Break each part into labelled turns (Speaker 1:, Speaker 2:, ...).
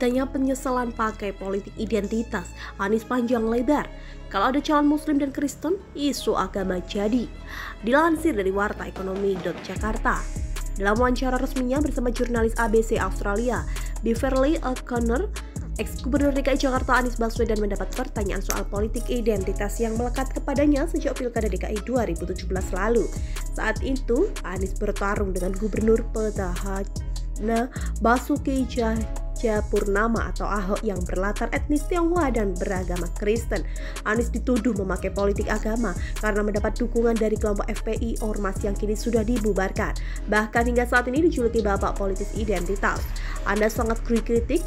Speaker 1: Ditanya penyesalan pakai politik identitas, Anies panjang lebar. Kalau ada calon muslim dan Kristen, isu agama jadi. Dilansir dari Warta Ekonomi.Jakarta. Dalam wawancara resminya bersama jurnalis ABC Australia, Beverly O'Connor, ex-gubernur DKI Jakarta Anies Baswedan mendapat pertanyaan soal politik identitas yang melekat kepadanya sejak Pilkada DKI 2017 lalu. Saat itu, Anies bertarung dengan gubernur petahana Basuki Cahayapurnama atau Ahok yang berlatar etnis Tionghoa dan beragama Kristen. Anies dituduh memakai politik agama karena mendapat dukungan dari kelompok FPI Ormas yang kini sudah dibubarkan. Bahkan hingga saat ini dijuluki bapak politis identitas. Anda sangat kritik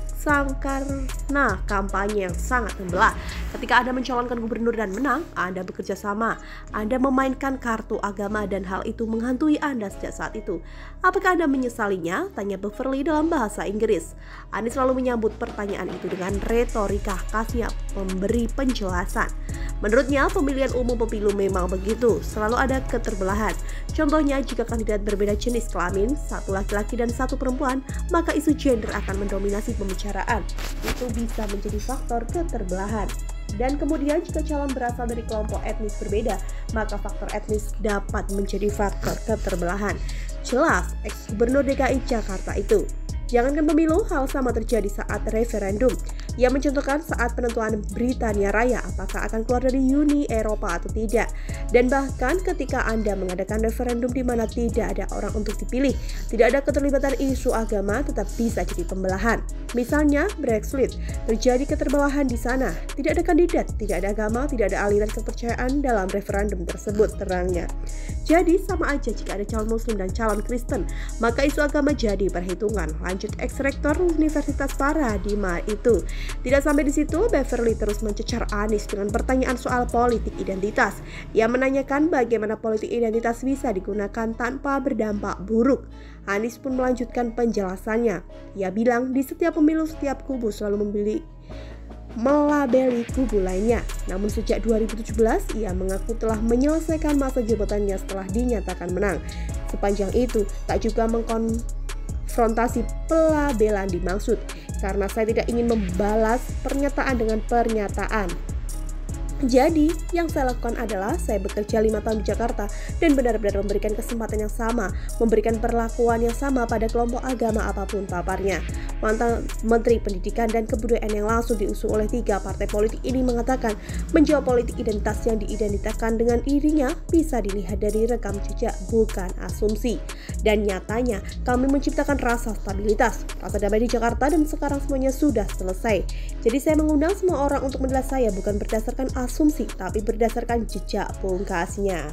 Speaker 1: karena kampanye yang sangat membelah. Ketika Anda mencalonkan gubernur dan menang, Anda bekerja sama. Anda memainkan kartu agama dan hal itu menghantui Anda sejak saat itu. Apakah Anda menyesalinya? Tanya Beverly dalam bahasa Inggris. Anies selalu menyambut pertanyaan itu dengan retorika khasnya memberi penjelasan. Menurutnya, pemilihan umum pemilu memang begitu, selalu ada keterbelahan. Contohnya, jika kandidat berbeda jenis kelamin, satu laki-laki dan satu perempuan, maka isu gender akan mendominasi pembicaraan. Itu bisa menjadi faktor keterbelahan. Dan kemudian jika calon berasal dari kelompok etnis berbeda, maka faktor etnis dapat menjadi faktor keterbelahan. Jelas, ex-gubernur DKI Jakarta itu. Jangankan pemilu, hal sama terjadi saat referendum. Ia mencontohkan saat penentuan Britania Raya apakah akan keluar dari Uni Eropa atau tidak. Dan bahkan ketika Anda mengadakan referendum di mana tidak ada orang untuk dipilih, tidak ada keterlibatan isu agama, tetap bisa jadi pembelahan. Misalnya Brexit, terjadi keterbelahan di sana. Tidak ada kandidat, tidak ada agama, tidak ada aliran kepercayaan dalam referendum tersebut, terangnya. Jadi sama aja jika ada calon muslim dan calon Kristen, maka isu agama jadi perhitungan. Lanjut ex-rektor Universitas Paradigma itu. Tidak sampai di situ, Beverly terus mencecar Anies dengan pertanyaan soal politik identitas. Ia menanyakan bagaimana politik identitas bisa digunakan tanpa berdampak buruk. Anies pun melanjutkan penjelasannya. Ia bilang di setiap pemilu setiap kubu selalu melabeli kubu lainnya. Namun sejak 2017, ia mengaku telah menyelesaikan masa jabatannya setelah dinyatakan menang. Sepanjang itu, tak juga mengkonfrontasi pelabelan dimaksud, karena saya tidak ingin membalas pernyataan dengan pernyataan. Jadi, yang saya lakukan adalah saya bekerja 5 tahun di Jakarta dan benar-benar memberikan kesempatan yang sama, memberikan perlakuan yang sama pada kelompok agama apapun paparnya. Mantan Menteri Pendidikan dan Kebudayaan yang langsung diusung oleh 3 partai politik ini mengatakan menjawab politik identitas yang diidentitakan dengan dirinya bisa dilihat dari rekam jejak, bukan asumsi. Dan nyatanya kami menciptakan rasa stabilitas, rasa damai di Jakarta dan sekarang semuanya sudah selesai. Jadi saya mengundang semua orang untuk menilai saya bukan berdasarkan asumsi, tapi berdasarkan jejak pungkasnya.